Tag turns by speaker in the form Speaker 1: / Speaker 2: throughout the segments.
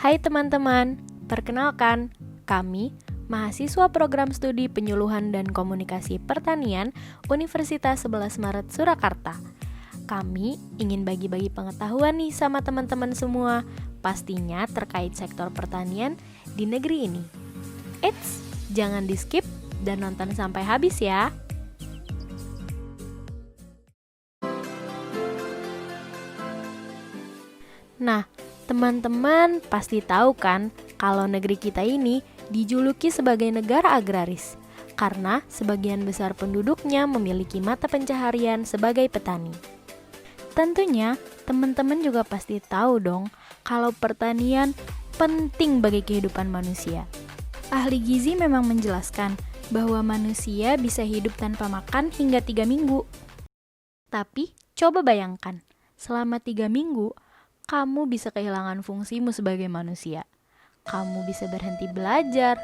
Speaker 1: Hai teman-teman, perkenalkan, kami mahasiswa program studi penyuluhan dan komunikasi pertanian Universitas 11 Maret Surakarta. Kami ingin bagi-bagi pengetahuan nih sama teman-teman semua, pastinya terkait sektor pertanian di negeri ini. Eits, jangan di-skip dan nonton sampai habis ya. Nah, teman-teman pasti tahu kan kalau negeri kita ini dijuluki sebagai negara agraris karena sebagian besar penduduknya memiliki mata pencaharian sebagai petani. Tentunya, teman-teman juga pasti tahu dong kalau pertanian penting bagi kehidupan manusia. Ahli gizi memang menjelaskan bahwa manusia bisa hidup tanpa makan hingga 3 minggu. Tapi, coba bayangkan, selama 3 minggu, kamu bisa kehilangan fungsimu sebagai manusia. Kamu bisa berhenti belajar,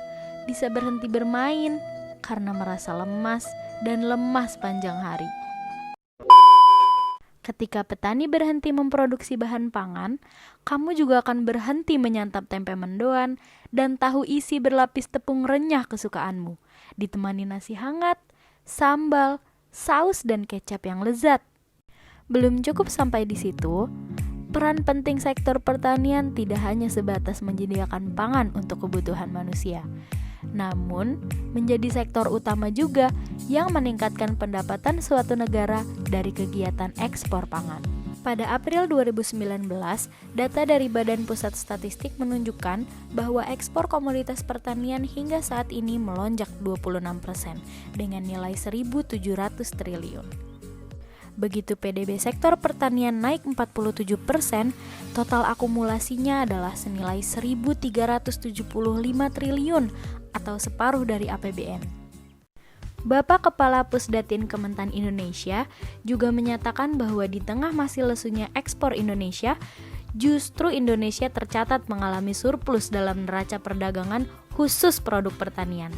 Speaker 1: bisa berhenti bermain, karena merasa lemas dan lemah sepanjang hari. Ketika petani berhenti memproduksi bahan pangan, kamu juga akan berhenti menyantap tempe mendoan dan tahu isi berlapis tepung renyah kesukaanmu, ditemani nasi hangat, sambal, saus, dan kecap yang lezat. Belum cukup sampai di situ, peran penting sektor pertanian tidak hanya sebatas menyediakan pangan untuk kebutuhan manusia, namun menjadi sektor utama juga yang meningkatkan pendapatan suatu negara dari kegiatan ekspor pangan. Pada April 2019, data dari Badan Pusat Statistik menunjukkan bahwa ekspor komoditas pertanian hingga saat ini melonjak 26% dengan nilai 1.700 triliun. Begitu PDB sektor pertanian naik 47%, total akumulasinya adalah senilai 1.375 triliun atau separuh dari APBN. Bapak Kepala Pusdatin Kementan Indonesia juga menyatakan bahwa di tengah masih lesunya ekspor Indonesia, justru Indonesia tercatat mengalami surplus dalam neraca perdagangan khusus produk pertanian.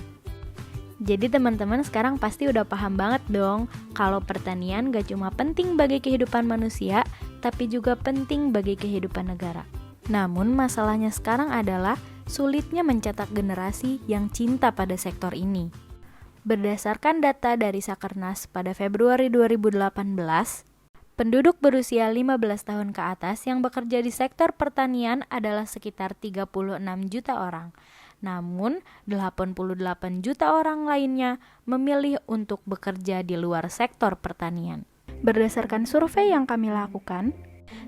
Speaker 1: Jadi teman-teman sekarang pasti udah paham banget dong kalau pertanian gak cuma penting bagi kehidupan manusia, tapi juga penting bagi kehidupan negara. Namun masalahnya sekarang adalah sulitnya mencetak generasi yang cinta pada sektor ini. Berdasarkan data dari Sakernas pada Februari 2018, penduduk berusia 15 tahun ke atas yang bekerja di sektor pertanian adalah sekitar 36 juta orang. Namun, 88 juta orang lainnya memilih untuk bekerja di luar sektor pertanian. Berdasarkan survei yang kami lakukan,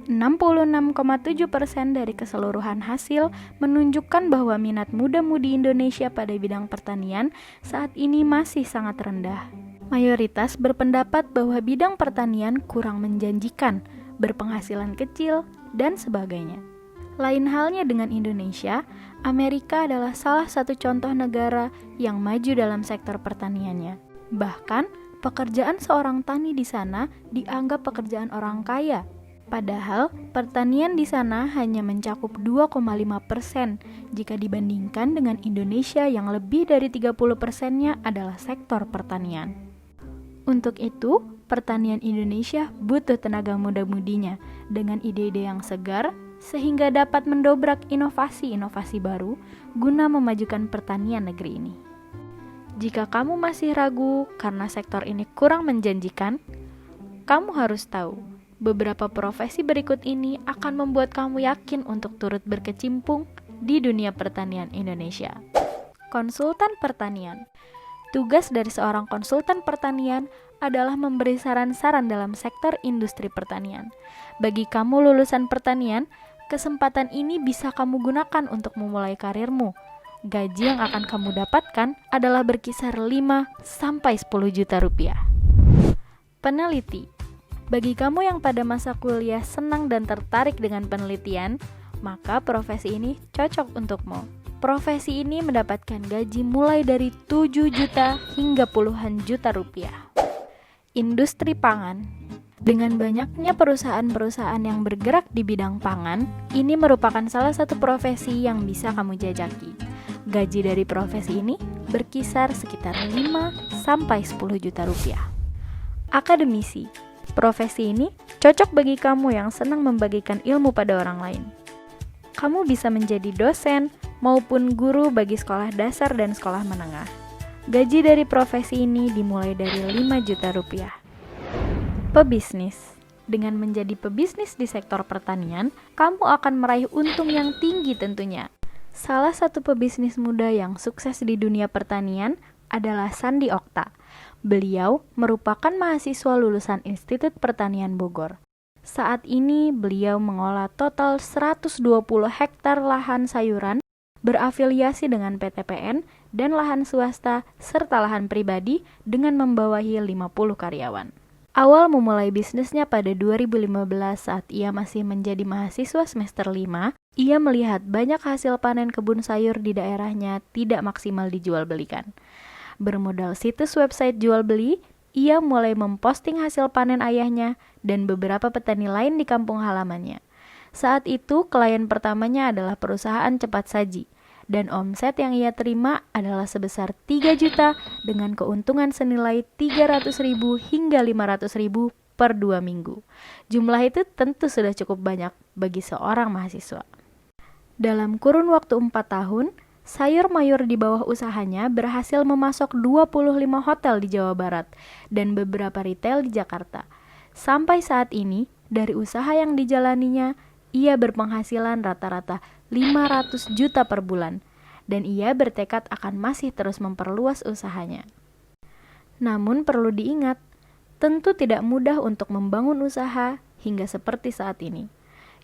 Speaker 1: 66,7% dari keseluruhan hasil menunjukkan bahwa minat muda-mudi Indonesia pada bidang pertanian saat ini masih sangat rendah. Mayoritas berpendapat bahwa bidang pertanian kurang menjanjikan, berpenghasilan kecil, dan sebagainya. Lain halnya dengan Indonesia, Amerika adalah salah satu contoh negara yang maju dalam sektor pertaniannya. Bahkan, pekerjaan seorang tani di sana dianggap pekerjaan orang kaya. Padahal, pertanian di sana hanya mencakup 2,5% jika dibandingkan dengan Indonesia yang lebih dari 30%-nya adalah sektor pertanian. Untuk itu, pertanian Indonesia butuh tenaga muda-mudinya dengan ide-ide yang segar, sehingga dapat mendobrak inovasi-inovasi baru guna memajukan pertanian negeri ini. Jika kamu masih ragu karena sektor ini kurang menjanjikan, kamu harus tahu, beberapa profesi berikut ini akan membuat kamu yakin untuk turut berkecimpung di dunia pertanian Indonesia. Konsultan pertanian. Tugas dari seorang konsultan pertanian adalah memberi saran-saran dalam sektor industri pertanian. Bagi kamu lulusan pertanian, kesempatan ini bisa kamu gunakan untuk memulai karirmu. Gaji yang akan kamu dapatkan adalah berkisar 5-10 juta rupiah. Peneliti. Bagi kamu yang pada masa kuliah senang dan tertarik dengan penelitian, maka profesi ini cocok untukmu. Profesi ini mendapatkan gaji mulai dari 7 juta hingga puluhan juta rupiah. Industri pangan. Dengan banyaknya perusahaan-perusahaan yang bergerak di bidang pangan, ini merupakan salah satu profesi yang bisa kamu jajaki. Gaji dari profesi ini berkisar sekitar 5-10 juta rupiah. Akademisi. Profesi ini cocok bagi kamu yang senang membagikan ilmu pada orang lain. Kamu bisa menjadi dosen maupun guru bagi sekolah dasar dan sekolah menengah. Gaji dari profesi ini dimulai dari 5 juta rupiah. Pebisnis. Dengan menjadi pebisnis di sektor pertanian, kamu akan meraih untung yang tinggi tentunya. Salah satu pebisnis muda yang sukses di dunia pertanian adalah Sandi Okta. Beliau merupakan mahasiswa lulusan Institut Pertanian Bogor. Saat ini beliau mengolah total 120 hektar lahan sayuran berafiliasi dengan PTPN dan lahan swasta serta lahan pribadi dengan membawahi 50 karyawan. Awal memulai bisnisnya pada 2015 saat ia masih menjadi mahasiswa semester 5, ia melihat banyak hasil panen kebun sayur di daerahnya tidak maksimal dijual belikan. Bermodal situs website jual beli, ia mulai memposting hasil panen ayahnya dan beberapa petani lain di kampung halamannya. Saat itu, klien pertamanya adalah perusahaan cepat saji, dan omset yang ia terima adalah sebesar 3 juta dengan keuntungan senilai 300.000 hingga 500.000 per 2 minggu. Jumlah itu tentu sudah cukup banyak bagi seorang mahasiswa. Dalam kurun waktu 4 tahun, sayur mayur di bawah usahanya berhasil memasok 25 hotel di Jawa Barat dan beberapa retail di Jakarta. Sampai saat ini, dari usaha yang dijalaninya, ia berpenghasilan rata-rata 500 juta per bulan, dan ia bertekad akan masih terus memperluas usahanya. Namun perlu diingat, tentu tidak mudah untuk membangun usaha hingga seperti saat ini.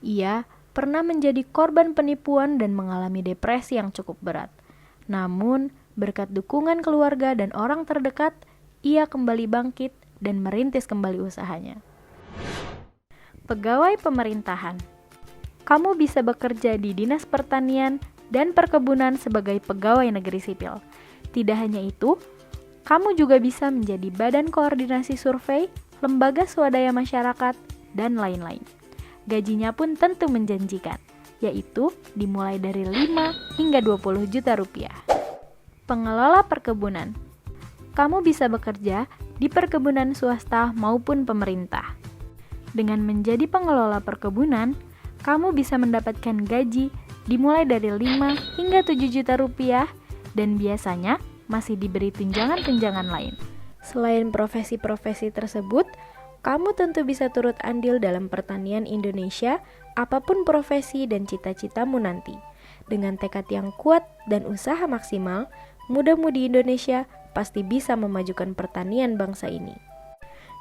Speaker 1: Ia pernah menjadi korban penipuan dan mengalami depresi yang cukup berat. Namun, berkat dukungan keluarga dan orang terdekat, ia kembali bangkit dan merintis kembali usahanya. Pegawai pemerintahan. Kamu bisa bekerja di Dinas Pertanian dan Perkebunan sebagai pegawai negeri sipil. Tidak hanya itu, kamu juga bisa menjadi badan koordinasi survei, lembaga swadaya masyarakat, dan lain-lain. Gajinya pun tentu menjanjikan, yaitu dimulai dari 5 hingga 20 juta rupiah. Pengelola perkebunan. Kamu bisa bekerja di perkebunan swasta maupun pemerintah. Dengan menjadi pengelola perkebunan, kamu bisa mendapatkan gaji dimulai dari 5 hingga 7 juta rupiah dan biasanya masih diberi tunjangan-tunjangan lain. Selain profesi-profesi tersebut, kamu tentu bisa turut andil dalam pertanian Indonesia, apapun profesi dan cita-citamu nanti. Dengan tekad yang kuat dan usaha maksimal, muda-mudi Indonesia pasti bisa memajukan pertanian bangsa ini.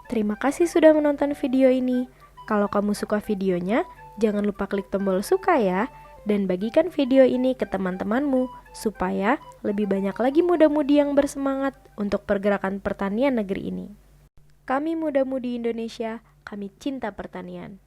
Speaker 1: Terima kasih sudah menonton video ini. Kalau kamu suka videonya, jangan lupa klik tombol suka ya, dan bagikan video ini ke teman-temanmu, supaya lebih banyak lagi muda-mudi yang bersemangat untuk pergerakan pertanian negeri ini. Kami muda-mudi Indonesia, kami cinta pertanian.